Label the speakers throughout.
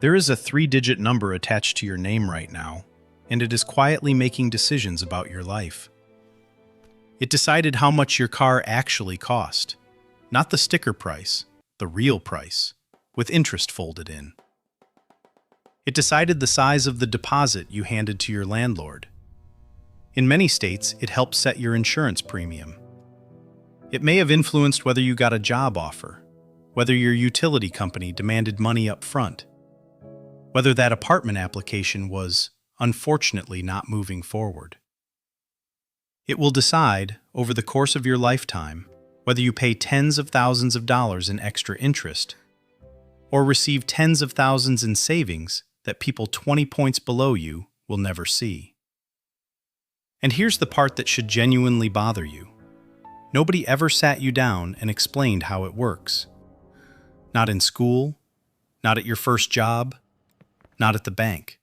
Speaker 1: There is a three-digit number attached to your name right now, and it is quietly making decisions about your life. It decided how much your car actually cost, not the sticker price, the real price, with interest folded in. It decided the size of the deposit you handed to your landlord. In many states, it helped set your insurance premium. It may have influenced whether you got a job offer, whether your utility company demanded money up front, whether that apartment application was, unfortunately, not moving forward. It will decide, over the course of your lifetime, whether you pay tens of thousands of dollars in extra interest or receive tens of thousands in savings that people 20 points below you will never see. And here's the part that should genuinely bother you. Nobody ever sat you down and explained how it works. Not in school, not at your first job, not at the bank.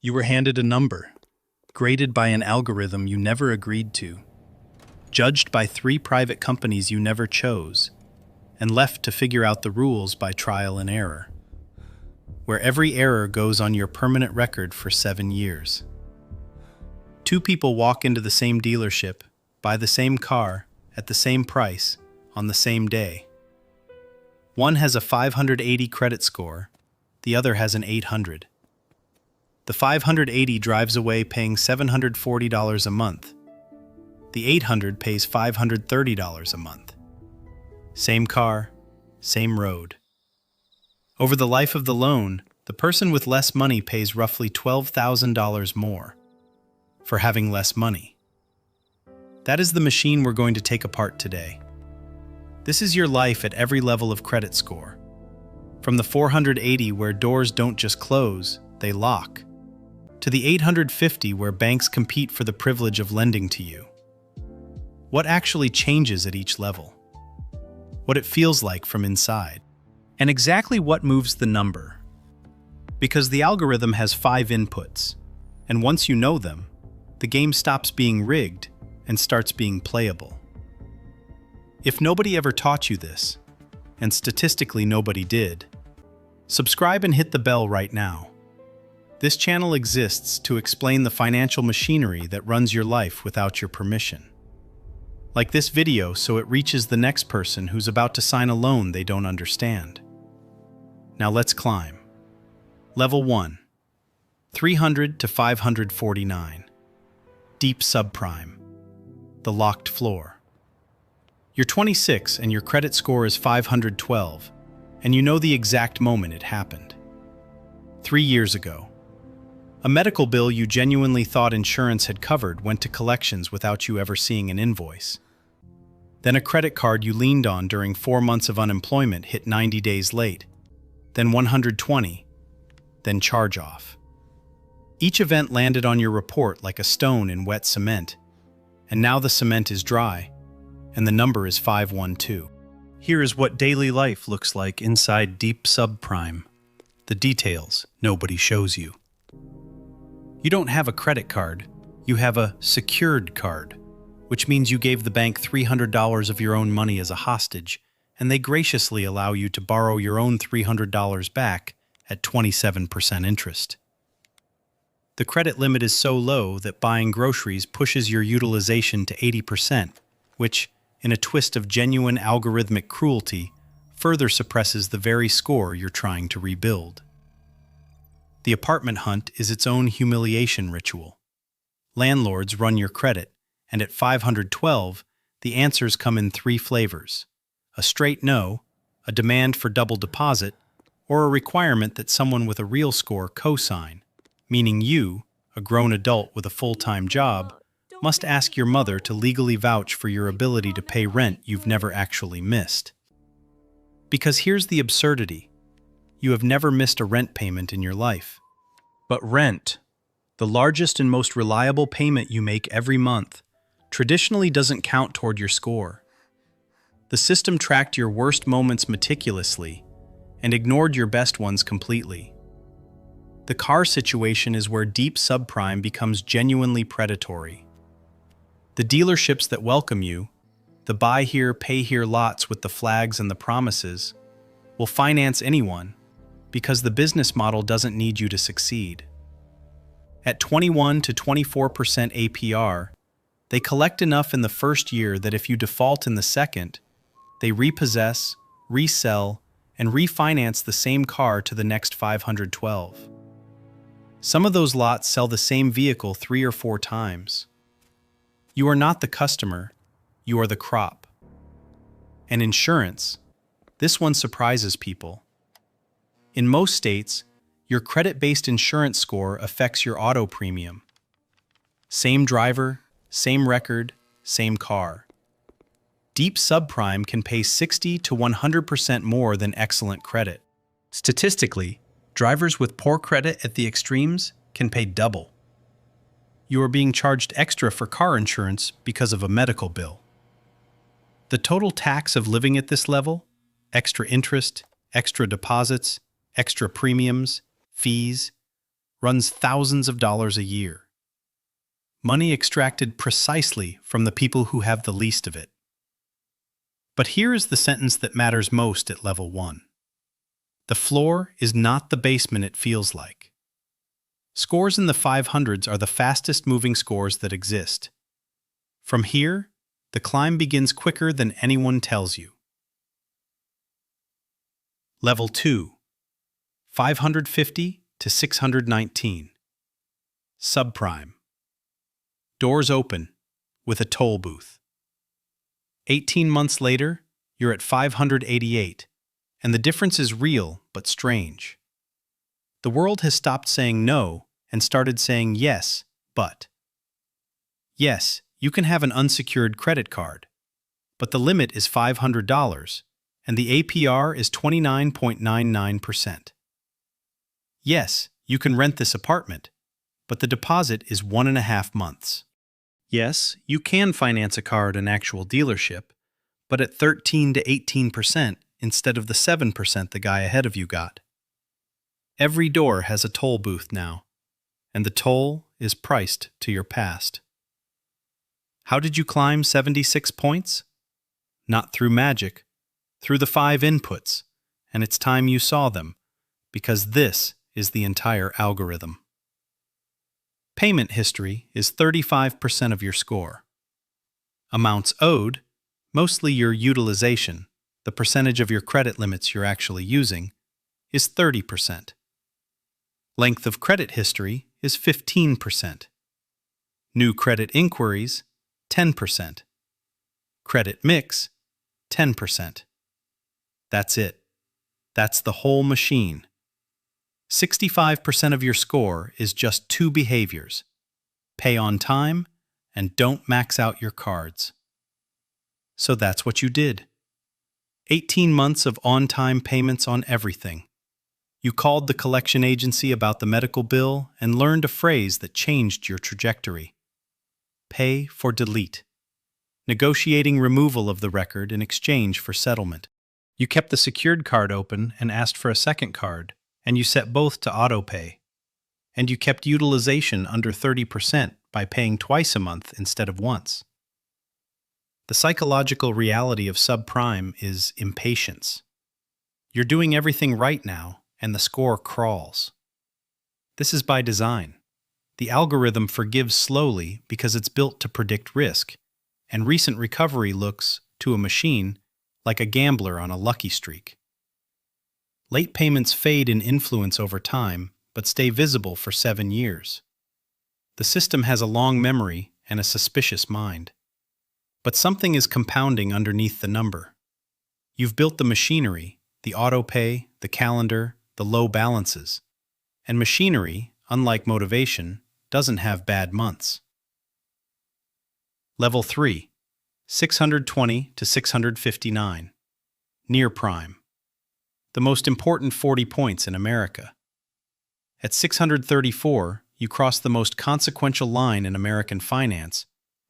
Speaker 1: You were handed a number, graded by an algorithm you never agreed to, judged by 3 private companies you never chose, and left to figure out the rules by trial and error, where every error goes on your permanent record for 7 years. 2 people walk into the same dealership, buy the same car, at the same price, on the same day. One has a 580 credit score, the other has an 800. The 580 drives away paying $740 a month. The 800 pays $530 a month. Same car, same road. Over the life of the loan, the person with less money pays roughly $12,000 more for having less money. That is the machine we're going to take apart today. This is your life at every level of credit score. From the 480 where doors don't just close, they lock, to the 850 where banks compete for the privilege of lending to you. What actually changes at each level? What it feels like from inside? And exactly what moves the number? Because the algorithm has 5 inputs, and once you know them, the game stops being rigged and starts being playable. If nobody ever taught you this, and statistically nobody did, subscribe and hit the bell right now. This channel exists to explain the financial machinery that runs your life without your permission. Like this video so it reaches the next person who's about to sign a loan they don't understand. Now let's climb. Level 1. 300 to 549. Deep subprime. The locked floor. You're 26 and your credit score is 512, and you know the exact moment it happened. 3 years ago. A medical bill you genuinely thought insurance had covered went to collections without you ever seeing an invoice. Then a credit card you leaned on during 4 months of unemployment hit 90 days late, then 120, then charge-off. Each event landed on your report like a stone in wet cement, and now the cement is dry, and the number is 512. Here is what daily life looks like inside deep subprime. The details nobody shows you. You don't have a credit card, you have a secured card, which means you gave the bank $300 of your own money as a hostage, and they graciously allow you to borrow your own $300 back at 27% interest. The credit limit is so low that buying groceries pushes your utilization to 80%, which, in a twist of genuine algorithmic cruelty, further suppresses the very score you're trying to rebuild. The apartment hunt is its own humiliation ritual. Landlords run your credit, and at 512, the answers come in 3 flavors: a straight no, a demand for double deposit, or a requirement that someone with a real score co-sign, meaning you, a grown adult with a full-time job, must ask your mother to legally vouch for your ability to pay rent you've never actually missed. Because here's the absurdity. You have never missed a rent payment in your life. But rent, the largest and most reliable payment you make every month, traditionally doesn't count toward your score. The system tracked your worst moments meticulously and ignored your best ones completely. The car situation is where deep subprime becomes genuinely predatory. The dealerships that welcome you, the buy here, pay here lots with the flags and the promises, will finance anyone, because the business model doesn't need you to succeed. At 21 to 24% APR, they collect enough in the first year that if you default in the second, they repossess, resell, and refinance the same car to the next 512. Some of those lots sell the same vehicle 3 or 4 times. You are not the customer, you are the crop. And insurance, this one surprises people. In most states, your credit-based insurance score affects your auto premium. Same driver, same record, same car. Deep subprime can pay 60 to 100% more than excellent credit. Statistically, drivers with poor credit at the extremes can pay double. You are being charged extra for car insurance because of a medical bill. The total tax of living at this level, extra interest, extra deposits, extra premiums, fees, runs thousands of dollars a year. Money extracted precisely from the people who have the least of it. But here is the sentence that matters most at level 1. The floor is not the basement it feels like. Scores in the 500s are the fastest moving scores that exist. From here, the climb begins quicker than anyone tells you. Level 2, 550 to 619. Subprime. Doors open, with a toll booth. 18 months later, you're at 588, and the difference is real but strange. The world has stopped saying no and started saying yes, but. Yes, you can have an unsecured credit card, but the limit is $500, and the APR is 29.99%. Yes, you can rent this apartment, but the deposit is 1.5 months. Yes, you can finance a car at an actual dealership, but at 13 to 18% instead of the 7% the guy ahead of you got. Every door has a toll booth now, and the toll is priced to your past. How did you climb 76 points? Not through magic, through the 5 inputs, and it's time you saw them, because this is the entire algorithm. Payment history is 35% of your score. Amounts owed, mostly your utilization, the percentage of your credit limits you're actually using, is 30%. Length of credit history is 15%. New credit inquiries, 10%. Credit mix, 10%. That's it. That's the whole machine. 65% of your score is just 2 behaviors: pay on time and don't max out your cards. So that's what you did. 18 months of on-time payments on everything. You called the collection agency about the medical bill and learned a phrase that changed your trajectory. Pay for delete. Negotiating removal of the record in exchange for settlement. You kept the secured card open and asked for a second card, and you set both to auto-pay. And you kept utilization under 30% by paying twice a month instead of once. The psychological reality of subprime is impatience. You're doing everything right now, and the score crawls. This is by design. The algorithm forgives slowly because it's built to predict risk, and recent recovery looks, to a machine, like a gambler on a lucky streak. Late payments fade in influence over time, but stay visible for 7 years. The system has a long memory and a suspicious mind. But something is compounding underneath the number. You've built the machinery, the auto-pay, the calendar, the low balances. And machinery, unlike motivation, doesn't have bad months. Level 3, 620 to 659. Near prime. The most important 40 points in America. At 634, you cross the most consequential line in American finance,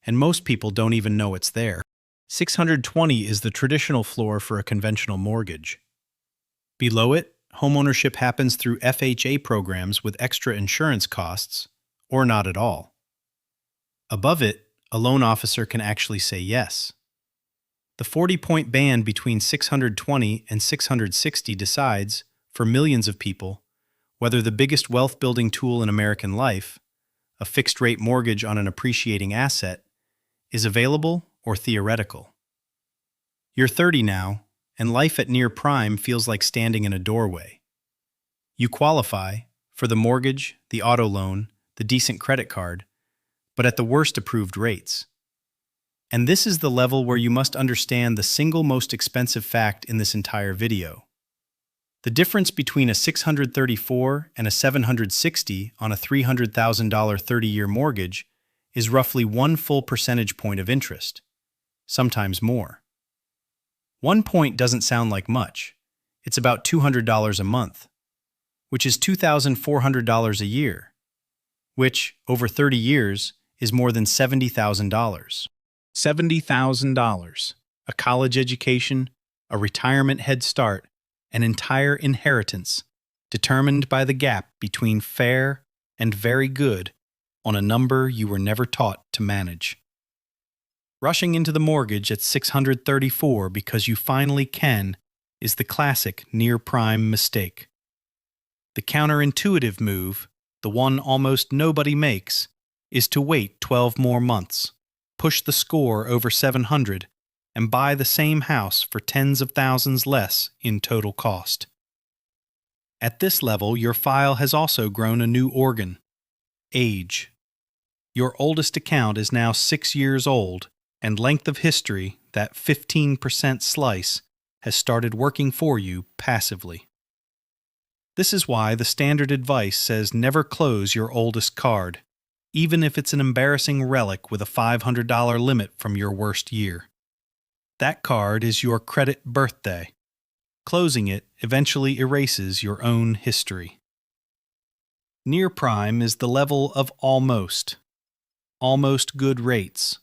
Speaker 1: and most people don't even know it's there. 620 is the traditional floor for a conventional mortgage. Below it, homeownership happens through FHA programs with extra insurance costs, or not at all. Above it, a loan officer can actually say yes. The 40-point band between 620 and 660 decides for millions of people, whether the biggest wealth-building tool in American life, a fixed-rate mortgage on an appreciating asset, is available or theoretical. You're 30 now, and life at near prime feels like standing in a doorway. You qualify for the mortgage, the auto loan, the decent credit card, but at the worst approved rates. And this is the level where you must understand the single most expensive fact in this entire video. The difference between a $634 and a $760 on a $300,000 30-year mortgage is roughly 1 full percentage point of interest, sometimes more. 1 point doesn't sound like much. It's about $200 a month, which is $2,400 a year, which, over 30 years, is more than $70,000. $70,000, a college education, a retirement head start, an entire inheritance, determined by the gap between fair and very good on a number you were never taught to manage. Rushing into the mortgage at $634 because you finally can is the classic near-prime mistake. The counterintuitive move, the one almost nobody makes, is to wait 12 more months, push the score over 700, and buy the same house for tens of thousands less in total cost. At this level, your file has also grown a new organ: age. Your oldest account is now 6 years old, and length of history, that 15% slice, has started working for you passively. This is why the standard advice says never close your oldest card, even if it's an embarrassing relic with a $500 limit from your worst year. That card is your credit birthday. Closing it eventually erases your own history. Near prime is the level of almost good rates,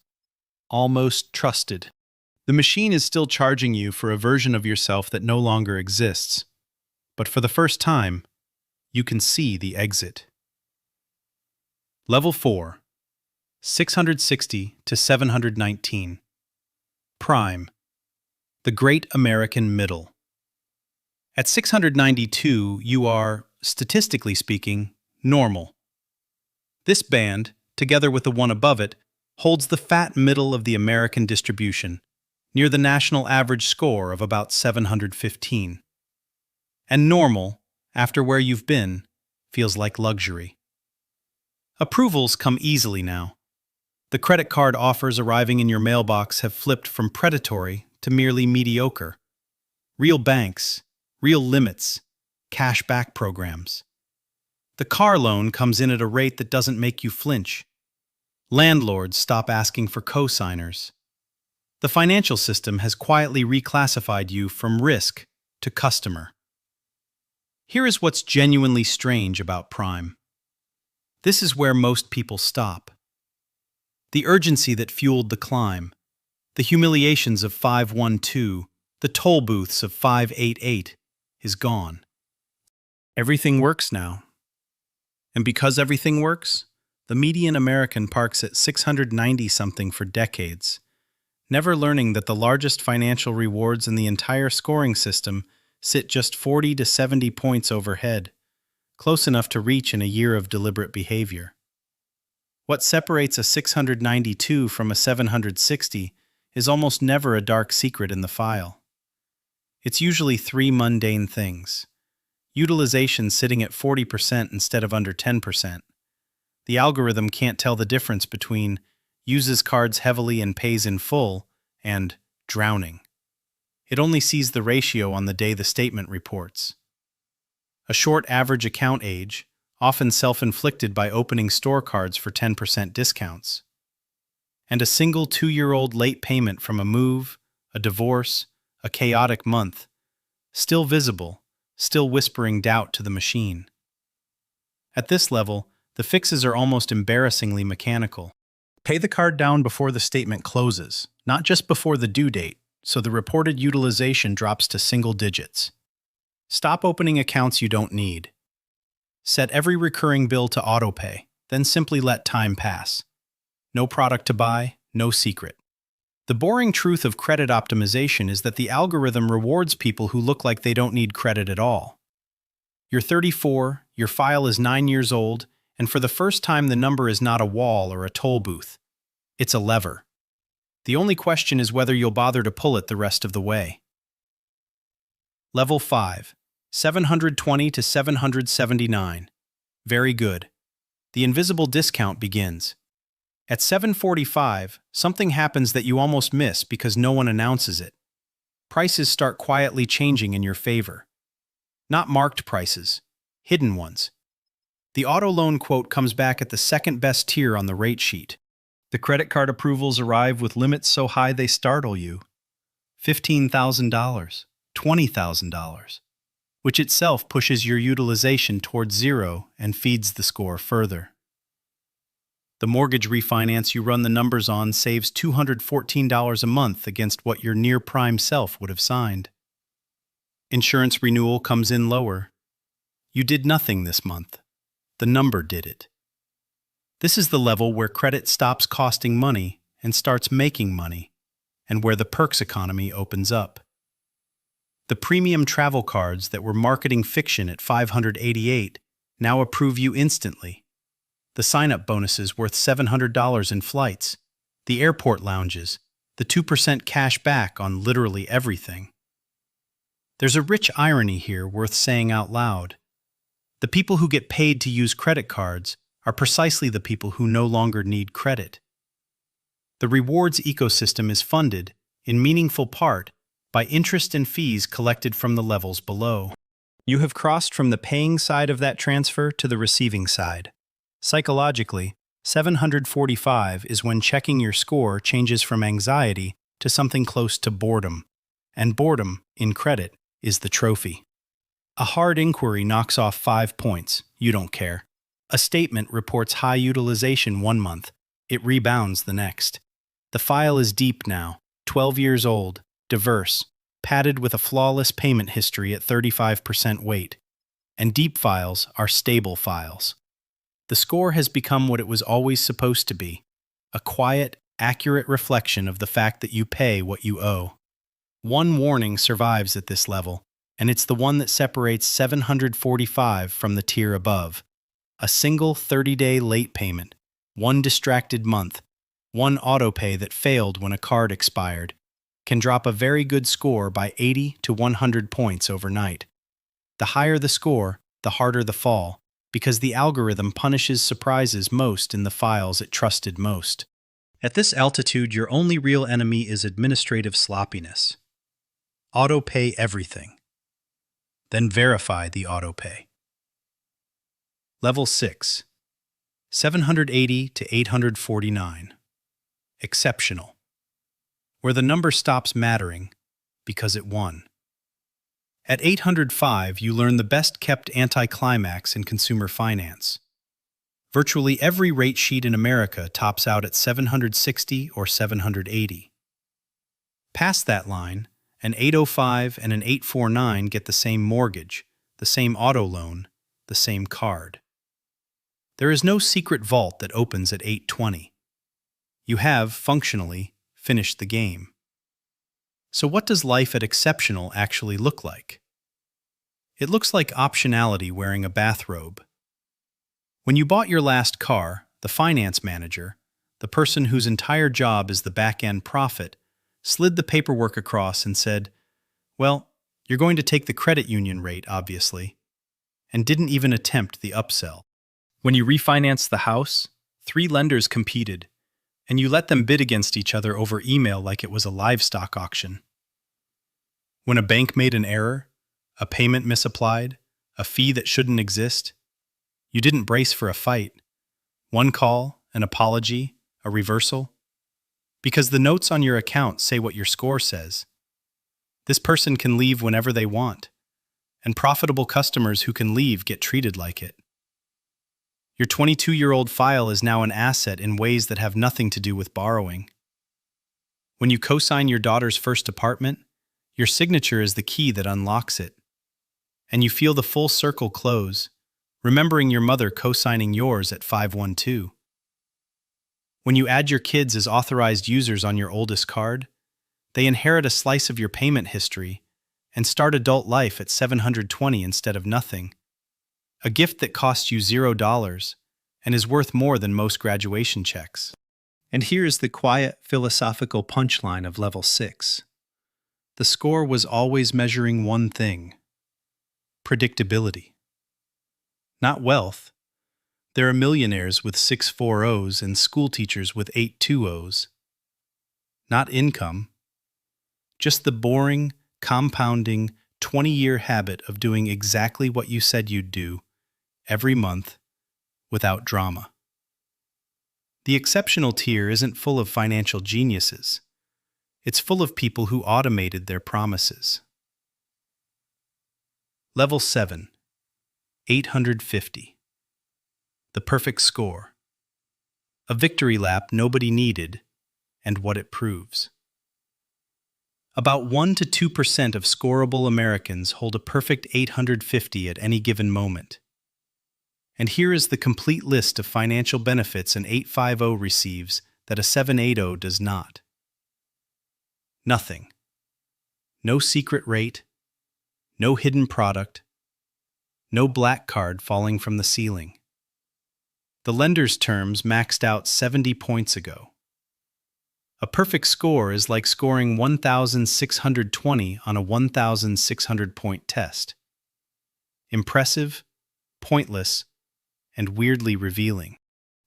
Speaker 1: almost trusted. The machine is still charging you for a version of yourself that no longer exists, but for the first time, you can see the exit. Level 4, 660 to 719. Prime, the great American middle. At 692, you are, statistically speaking, normal. This band, together with the one above it, holds the fat middle of the American distribution, near the national average score of about 715. And normal, after where you've been, feels like luxury. Approvals come easily now. The credit card offers arriving in your mailbox have flipped from predatory to merely mediocre. Real banks, real limits, cash back programs. The car loan comes in at a rate that doesn't make you flinch. Landlords stop asking for co-signers. The financial system has quietly reclassified you from risk to customer. Here is what's genuinely strange about Prime. This is where most people stop. The urgency that fueled the climb, the humiliations of 512, the toll booths of 588, is gone. Everything works now. And because everything works, the median American parks at 690-something for decades, never learning that the largest financial rewards in the entire scoring system sit just 40 to 70 points overhead, close enough to reach in a year of deliberate behavior. What separates a 692 from a 760 is almost never a dark secret in the file. It's usually 3 mundane things. Utilization sitting at 40% instead of under 10%. The algorithm can't tell the difference between uses cards heavily and pays in full and drowning. It only sees the ratio on the day the statement reports. A short average account age, often self-inflicted by opening store cards for 10% discounts. And a single 2-year-old late payment from a move, a divorce, a chaotic month, still visible, still whispering doubt to the machine. At this level, the fixes are almost embarrassingly mechanical. Pay the card down before the statement closes, not just before the due date, so the reported utilization drops to single digits. Stop opening accounts you don't need. Set every recurring bill to autopay, then simply let time pass. No product to buy, no secret. The boring truth of credit optimization is that the algorithm rewards people who look like they don't need credit at all. You're 34, your file is 9 years old, and for the first time the number is not a wall or a toll booth. It's a lever. The only question is whether you'll bother to pull it the rest of the way. Level 5, 720 to 779. Very good. The invisible discount begins. At 745, something happens that you almost miss because no one announces it. Prices start quietly changing in your favor. Not marked prices, hidden ones. The auto loan quote comes back at the second best tier on the rate sheet. The credit card approvals arrive with limits so high they startle you. $15,000, $20,000, which itself pushes your utilization towards zero and feeds the score further. The mortgage refinance you run the numbers on saves $214 a month against what your near-prime self would have signed. Insurance renewal comes in lower. You did nothing this month. The number did it. This is the level where credit stops costing money and starts making money, and where the perks economy opens up. The premium travel cards that were marketing fiction at $588 now approve you instantly. The sign-up bonuses worth $700 in flights, the airport lounges, the 2% cash back on literally everything. There's a rich irony here worth saying out loud. The people who get paid to use credit cards are precisely the people who no longer need credit. The rewards ecosystem is funded, in meaningful part, by interest and fees collected from the levels below. You have crossed from the paying side of that transfer to the receiving side. Psychologically, 745 is when checking your score changes from anxiety to something close to boredom. And boredom, in credit, is the trophy. A hard inquiry knocks off 5 points. You don't care. A statement reports high utilization 1 month. It rebounds the next. The file is deep now, 12 years old, diverse, padded with a flawless payment history at 35% weight. And deep files are stable files. The score has become what it was always supposed to be, a quiet, accurate reflection of the fact that you pay what you owe. One warning survives at this level, and it's the one that separates 745 from the tier above. A single 30-day late payment, one distracted month, one autopay that failed when a card expired, can drop a very good score by 80 to 100 points overnight. The higher the score, the harder the fall, because the algorithm punishes surprises most in the files it trusted most. At this altitude, your only real enemy is administrative sloppiness. Autopay everything. Then verify the autopay. Level 6, 780 to 849. Exceptional. Where the number stops mattering because it won. At 805, you learn the best-kept anticlimax in consumer finance. Virtually every rate sheet in America tops out at 760 or 780. Past that line, an 805 and an 849 get the same mortgage, the same auto loan, the same card. There is no secret vault that opens at 820. You have, functionally, finished the game. So what does life at Exceptional actually look like? It looks like optionality wearing a bathrobe. When you bought your last car, the finance manager, the person whose entire job is the back-end profit, slid the paperwork across and said, well, you're going to take the credit union rate, obviously, and didn't even attempt the upsell. When you refinanced the house, 3 lenders competed, and you let them bid against each other over email like it was a livestock auction. When a bank made an error, a payment misapplied, a fee that shouldn't exist, you didn't brace for a fight. One call, an apology, a reversal. Because the notes on your account say what your score says. This person can leave whenever they want, and profitable customers who can leave get treated like it. Your 22-year-old file is now an asset in ways that have nothing to do with borrowing. When you co-sign your daughter's first apartment, your signature is the key that unlocks it. And you feel the full circle close, remembering your mother co-signing yours at 512. When you add your kids as authorized users on your oldest card, they inherit a slice of your payment history and start adult life at 720 instead of nothing. A gift that costs you $0 and is worth more than most graduation checks. And here's the quiet, philosophical punchline of level 6. The score was always measuring one thing: predictability. Not wealth. There are millionaires with 6 4.0s and schoolteachers with 8 2.0s. Not income. Just the boring, compounding, 20-year habit of doing exactly what you said you'd do every month without drama. The exceptional tier isn't full of financial geniuses. It's full of people who automated their promises. Level 7, 850. The perfect score. A victory lap nobody needed, and what it proves. About 1 to 2% of scoreable Americans hold a perfect 850 at any given moment. And here is the complete list of financial benefits an 850 receives that a 780 does not. Nothing. No secret rate. No hidden product. No black card falling from the ceiling. The lender's terms maxed out 70 points ago. A perfect score is like scoring 1,620 on a 1,600-point test. Impressive, pointless, and weirdly revealing.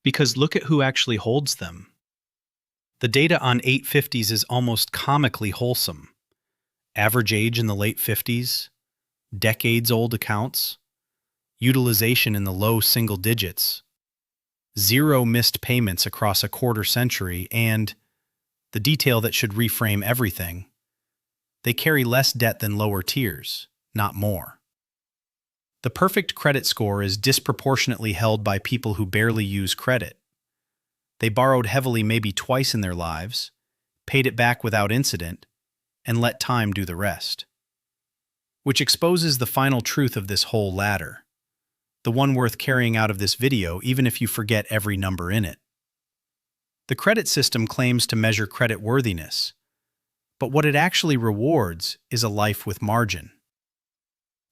Speaker 1: Because look at who actually holds them. The data on 850s is almost comically wholesome. Average age in the late 50s, decades-old accounts, utilization in the low single digits, 0 missed payments across a quarter century, and, the detail that should reframe everything, they carry less debt than lower tiers, not more. The perfect credit score is disproportionately held by people who barely use credit. They borrowed heavily maybe twice in their lives, paid it back without incident, and let time do the rest. Which exposes the final truth of this whole ladder, the one worth carrying out of this video even if you forget every number in it. The credit system claims to measure credit worthiness, but what it actually rewards is a life with margin.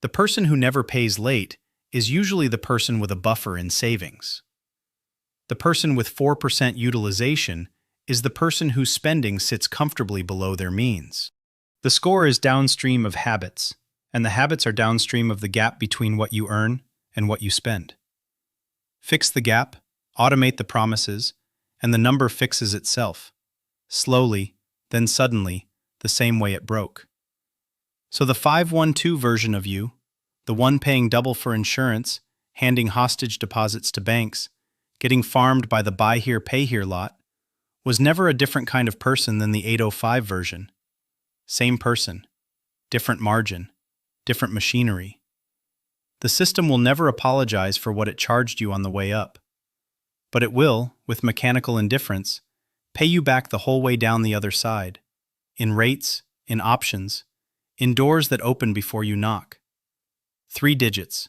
Speaker 1: The person who never pays late is usually the person with a buffer in savings. The person with 4% utilization is the person whose spending sits comfortably below their means. The score is downstream of habits, and the habits are downstream of the gap between what you earn and what you spend. Fix the gap, automate the promises, and the number fixes itself. Slowly, then suddenly, the same way it broke. So the 512 version of you, the one paying double for insurance, handing hostage deposits to banks, getting farmed by the buy here, pay here lot, was never a different kind of person than the 805 version. Same person, different margin, different machinery. The system will never apologize for what it charged you on the way up. But it will, with mechanical indifference, pay you back the whole way down the other side, in rates, in options, in doors that open before you knock. 3 digits,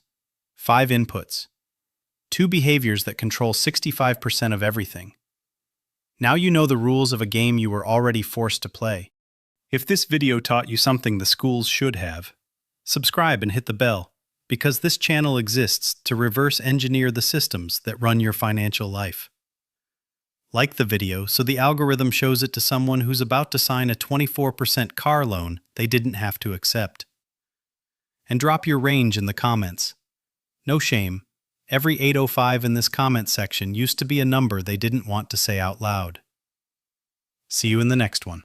Speaker 1: 5 inputs, 2 behaviors that control 65% of everything. Now you know the rules of a game you were already forced to play. If this video taught you something the schools should have, subscribe and hit the bell, because this channel exists to reverse engineer the systems that run your financial life. Like the video so the algorithm shows it to someone who's about to sign a 24% car loan they didn't have to accept. And drop your range in the comments. No shame, every 805 in this comment section used to be a number they didn't want to say out loud. See you in the next one.